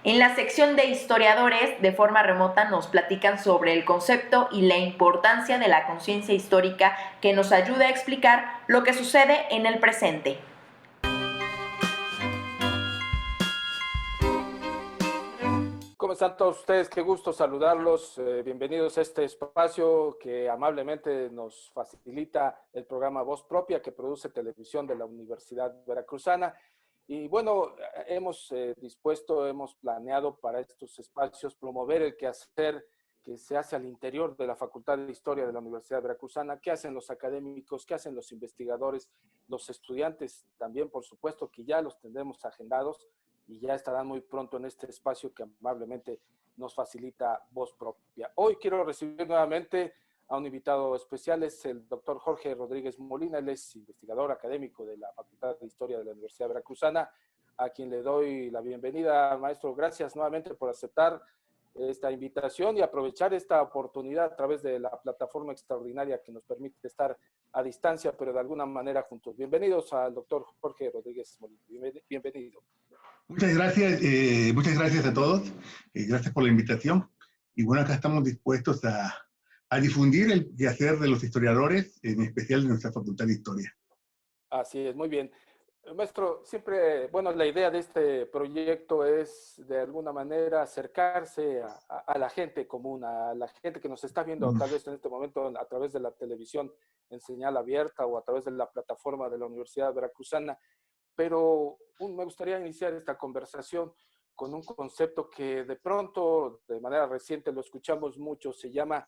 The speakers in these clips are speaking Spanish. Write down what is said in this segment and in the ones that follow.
En la sección de historiadores, de forma remota nos platican sobre el concepto y la importancia de la conciencia histórica que nos ayuda a explicar lo que sucede en el presente. ¿Cómo están todos ustedes? Qué gusto saludarlos. Bienvenidos a este espacio que amablemente nos facilita el programa Voz Propia que produce Televisión de la Universidad Veracruzana. Y bueno, hemos planeado para estos espacios promover el quehacer que se hace al interior de la Facultad de Historia de la Universidad Veracruzana, qué hacen los académicos, qué hacen los investigadores, los estudiantes también, por supuesto, que ya los tendremos agendados y ya estarán muy pronto en este espacio que amablemente nos facilita Voz Propia. Hoy quiero recibir nuevamente a un invitado especial, es el doctor Jorge Rodríguez Molina, él es investigador académico de la Facultad de Historia de la Universidad Veracruzana, a quien le doy la bienvenida. Maestro, gracias nuevamente por aceptar esta invitación y aprovechar esta oportunidad a través de la plataforma extraordinaria que nos permite estar a distancia, pero de alguna manera juntos. Bienvenidos al doctor Jorge Rodríguez Molina. Bienvenido. Muchas gracias a todos, gracias por la invitación. Y bueno, acá estamos dispuestos a difundir el quehacer de los historiadores, en especial de nuestra Facultad de Historia. Así es, muy bien. Maestro, siempre, bueno, la idea de este proyecto es de alguna manera acercarse a la gente común, a la gente que nos está viendo tal vez en este momento a través de la televisión en señal abierta o a través de la plataforma de la Universidad Veracruzana. Pero me gustaría iniciar esta conversación con un concepto que de pronto, de manera reciente, lo escuchamos mucho, se llama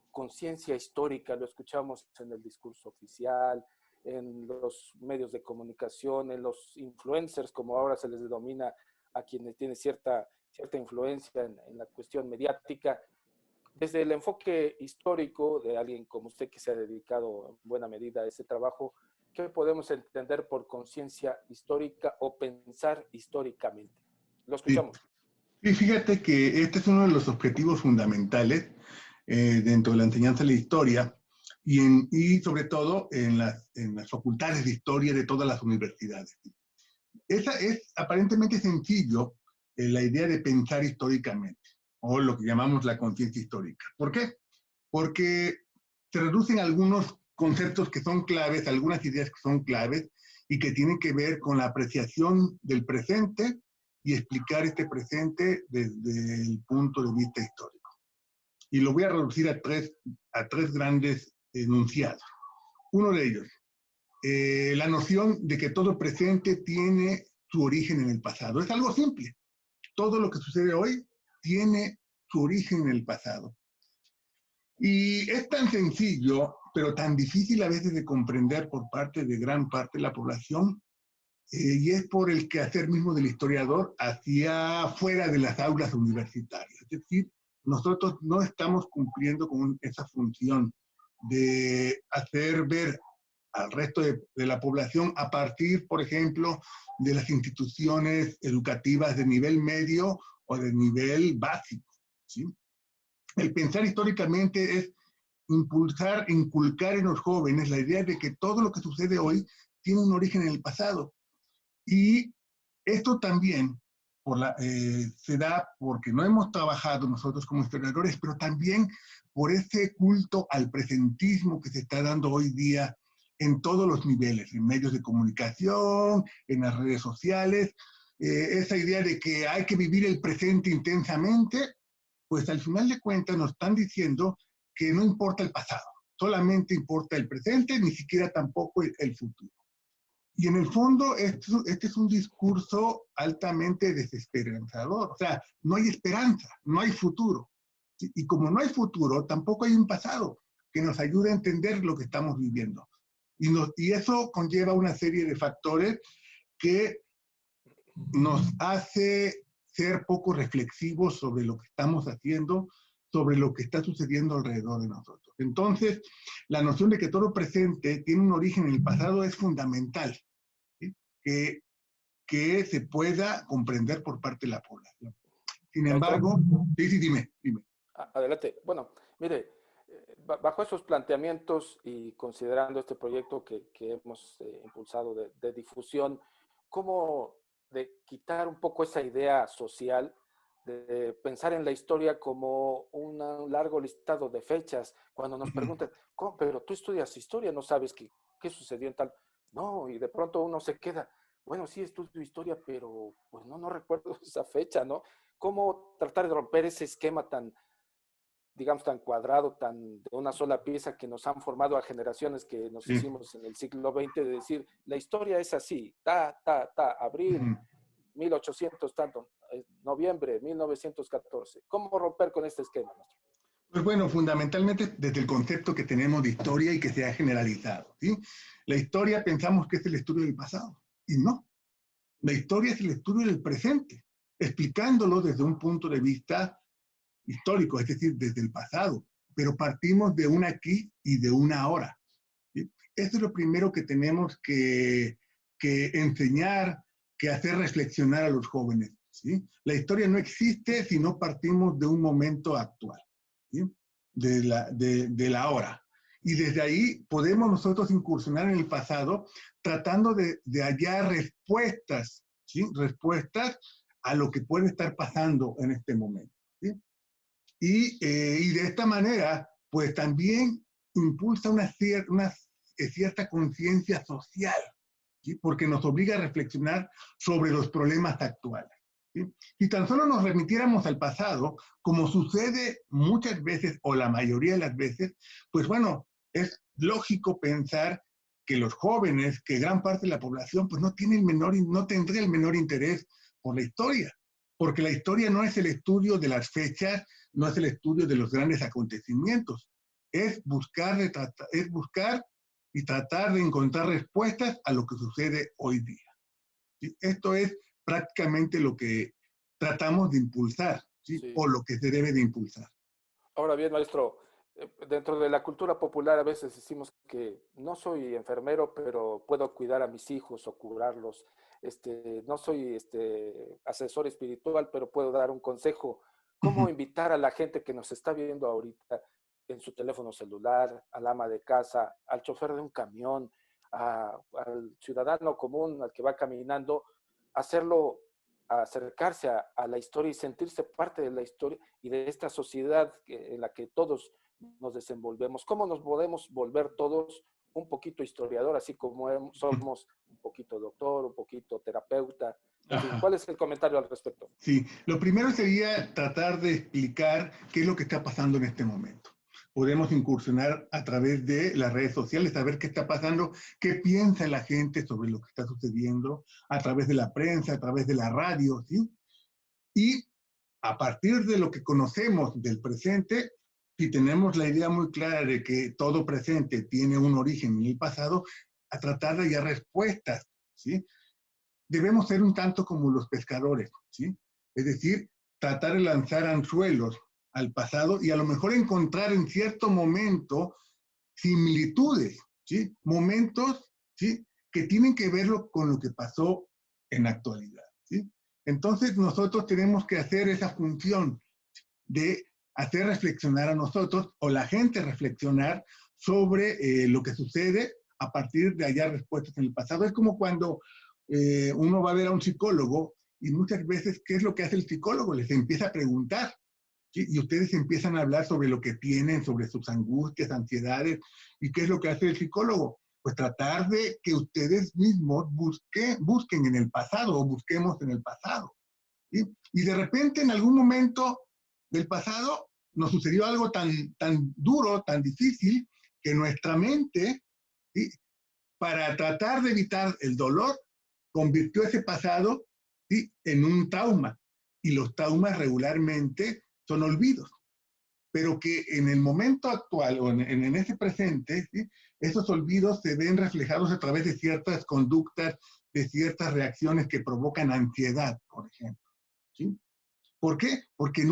conciencia histórica, lo escuchamos en el discurso oficial, en los medios de comunicación, en los influencers, como ahora se les denomina a quienes tienen cierta influencia en la cuestión mediática. Desde el enfoque histórico de alguien como usted que se ha dedicado en buena medida a ese trabajo, ¿qué podemos entender por conciencia histórica o pensar históricamente? Lo escuchamos. Sí, fíjate que este es uno de los objetivos fundamentales dentro de la enseñanza de la historia y sobre todo en las facultades de historia de todas las universidades. Esa es aparentemente sencillo, la idea de pensar históricamente, o lo que llamamos la conciencia histórica. ¿Por qué? Porque se reducen algunos conceptos que son claves, algunas ideas que son claves y que tienen que ver con la apreciación del presente y explicar este presente desde el punto de vista histórico. Y lo voy a reducir a tres grandes enunciados. Uno de ellos, la noción de que todo presente tiene su origen en el pasado. Es algo simple. Todo lo que sucede hoy tiene su origen en el pasado. Y es tan sencillo, pero tan difícil a veces de comprender por parte de gran parte de la población, y es por el quehacer mismo del historiador hacia fuera de las aulas universitarias. Es decir, nosotros no estamos cumpliendo con esa función de hacer ver al resto de la población a partir, por ejemplo, de las instituciones educativas de nivel medio o de nivel básico, ¿sí? El pensar históricamente es inculcar en los jóvenes la idea de que todo lo que sucede hoy tiene un origen en el pasado. Y esto también se da porque no hemos trabajado nosotros como historiadores, pero también por ese culto al presentismo que se está dando hoy día en todos los niveles, en medios de comunicación, en las redes sociales, esa idea de que hay que vivir el presente intensamente, pues al final de cuentas nos están diciendo que no importa el pasado, solamente importa el presente, ni siquiera tampoco el futuro. Y en el fondo, este es un discurso altamente desesperanzador. O sea, no hay esperanza, no hay futuro. Y como no hay futuro, tampoco hay un pasado que nos ayude a entender lo que estamos viviendo. Y eso conlleva una serie de factores que nos hace ser poco reflexivos sobre lo que estamos haciendo, sobre lo que está sucediendo alrededor de nosotros. Entonces, la noción de que todo presente tiene un origen en el pasado es fundamental, ¿sí? Que se pueda comprender por parte de la población. Sin embargo, sí, dime. Adelante. Bueno, mire, bajo esos planteamientos y considerando este proyecto que hemos impulsado de difusión, ¿cómo de quitar un poco esa idea social de pensar en la historia como un largo listado de fechas. Cuando nos preguntan, ¿cómo? Pero tú estudias historia, no sabes qué sucedió en tal. No, y de pronto uno se queda, bueno, sí estudio historia, pero pues no recuerdo esa fecha, ¿no? ¿Cómo tratar de romper ese esquema tan, digamos, tan cuadrado, tan de una sola pieza que nos han formado a generaciones que nos Sí. hicimos en el siglo XX, de decir, la historia es así, abril, 1800 tanto, noviembre, 1914. ¿Cómo romper con este esquema, maestro? Pues bueno, fundamentalmente desde el concepto que tenemos de historia y que se ha generalizado, ¿sí? La historia pensamos que es el estudio del pasado, y no. La historia es el estudio del presente, explicándolo desde un punto de vista histórico, es decir, desde el pasado, pero partimos de un aquí y de una ahora, ¿sí? Esto es lo primero que tenemos que enseñar, que hacer reflexionar a los jóvenes, ¿sí? La historia no existe si no partimos de un momento actual, ¿sí? De la hora. Y desde ahí podemos nosotros incursionar en el pasado tratando de hallar respuestas, ¿sí? Respuestas a lo que puede estar pasando en este momento, ¿sí? Y de esta manera, pues también impulsa una cierta conciencia social, ¿sí? Porque nos obliga a reflexionar sobre los problemas actuales, ¿sí? Si tan solo nos remitiéramos al pasado, como sucede muchas veces o la mayoría de las veces, pues bueno, es lógico pensar que los jóvenes, que gran parte de la población, pues no tendría el menor interés por la historia, porque la historia no es el estudio de las fechas, no es el estudio de los grandes acontecimientos, es buscar y tratar de encontrar respuestas a lo que sucede hoy día, ¿sí? Esto es prácticamente lo que tratamos de impulsar, ¿sí? Sí. O lo que se debe de impulsar. Ahora bien, maestro, dentro de la cultura popular a veces decimos que no soy enfermero, pero puedo cuidar a mis hijos o curarlos. No soy asesor espiritual, pero puedo dar un consejo. ¿Cómo invitar a la gente que nos está viendo ahorita en su teléfono celular, al ama de casa, al chofer de un camión, al ciudadano común, al que va caminando, hacerlo, a acercarse a la historia y sentirse parte de la historia y de esta sociedad en la que todos nos desenvolvemos? ¿Cómo nos podemos volver todos un poquito historiador, así como somos un poquito doctor, un poquito terapeuta? En fin, Ajá. ¿cuál es el comentario al respecto? Sí, lo primero sería tratar de explicar qué es lo que está pasando en este momento. Podemos incursionar a través de las redes sociales, saber qué está pasando, qué piensa la gente sobre lo que está sucediendo, a través de la prensa, a través de la radio, ¿sí? Y a partir de lo que conocemos del presente, si tenemos la idea muy clara de que todo presente tiene un origen en el pasado, a tratar de hallar respuestas, ¿sí? Debemos ser un tanto como los pescadores, ¿sí? Es decir, tratar de lanzar anzuelos al pasado y a lo mejor encontrar en cierto momento similitudes, ¿sí? Momentos, ¿sí? Que tienen que ver con lo que pasó en la actualidad, ¿sí? Entonces nosotros tenemos que hacer esa función de hacer reflexionar a nosotros o la gente reflexionar sobre lo que sucede a partir de hallar respuestas en el pasado. Es como cuando uno va a ver a un psicólogo y muchas veces, ¿qué es lo que hace el psicólogo? Les empieza a preguntar, ¿sí? Y ustedes empiezan a hablar sobre lo que tienen, sobre sus angustias, ansiedades. ¿Y qué es lo que hace el psicólogo? Pues tratar de que ustedes mismos busquen en el pasado o busquemos en el pasado, ¿sí? Y de repente, en algún momento del pasado, nos sucedió algo tan duro, tan difícil, que nuestra mente, ¿sí? Para tratar de evitar el dolor, convirtió ese pasado, ¿sí? En un trauma. Y los traumas regularmente son olvidos. Pero que en el momento actual o en ese presente, ¿sí? Esos olvidos se ven reflejados a través de ciertas conductas, de ciertas reacciones que provocan ansiedad, por ejemplo, ¿sí? ¿Por qué? Porque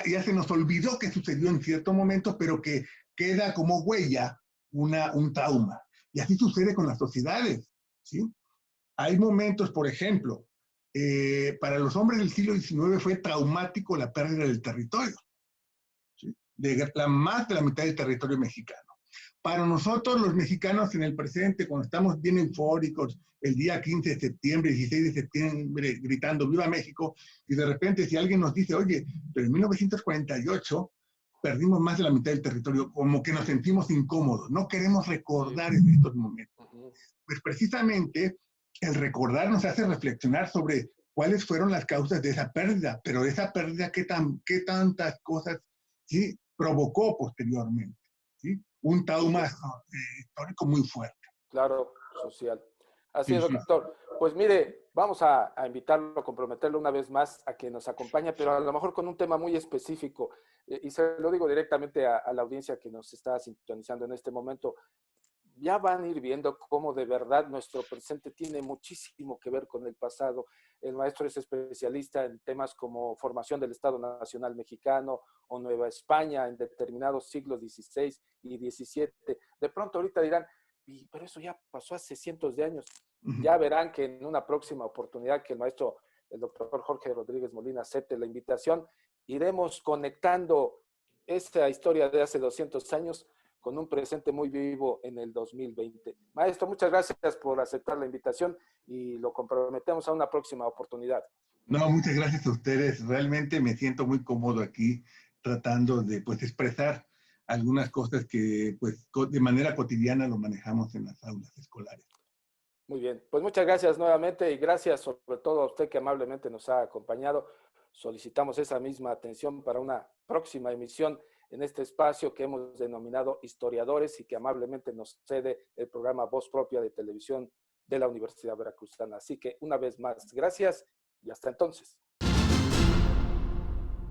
ya se nos olvidó que sucedió en cierto momento, pero que queda como huella un trauma. Y así sucede con las sociedades, ¿sí? Hay momentos, por ejemplo, para los hombres del siglo XIX fue traumático la pérdida del territorio, ¿sí? Más de la mitad del territorio mexicano. Para nosotros los mexicanos en el presente, cuando estamos bien eufóricos, el día 15 de septiembre, 16 de septiembre, gritando ¡Viva México! Y de repente si alguien nos dice, oye, pero en 1948 perdimos más de la mitad del territorio, como que nos sentimos incómodos, no queremos recordar estos momentos. Pues precisamente el recordar nos hace reflexionar sobre cuáles fueron las causas de esa pérdida, pero esa pérdida, qué tantas cosas, ¿sí?, provocó posteriormente, ¿sí? Un trauma histórico muy fuerte. Claro, social. Así Sí, es, sí. doctor. Pues mire, vamos a invitarlo, a comprometerlo una vez más a que nos acompañe, pero a lo mejor con un tema muy específico. Y se lo digo directamente a la audiencia que nos está sintonizando en este momento. Ya van a ir viendo cómo de verdad nuestro presente tiene muchísimo que ver con el pasado. El maestro es especialista en temas como formación del Estado Nacional Mexicano o Nueva España en determinados siglos XVI y XVII. De pronto ahorita dirán, pero eso ya pasó hace cientos de años. Ya verán que en una próxima oportunidad que el maestro, el doctor Jorge Rodríguez Molina, acepte la invitación, iremos conectando esta historia de hace 200 años con un presente muy vivo en el 2020. Maestro, muchas gracias por aceptar la invitación y lo comprometemos a una próxima oportunidad. No, muchas gracias a ustedes. Realmente me siento muy cómodo aquí tratando de, pues, expresar algunas cosas que, pues, de manera cotidiana lo manejamos en las aulas escolares. Muy bien, pues muchas gracias nuevamente y gracias sobre todo a usted que amablemente nos ha acompañado. Solicitamos esa misma atención para una próxima emisión en este espacio que hemos denominado Historiadores y que amablemente nos cede el programa Voz Propia de Televisión de la Universidad Veracruzana. Así que una vez más, gracias y hasta entonces.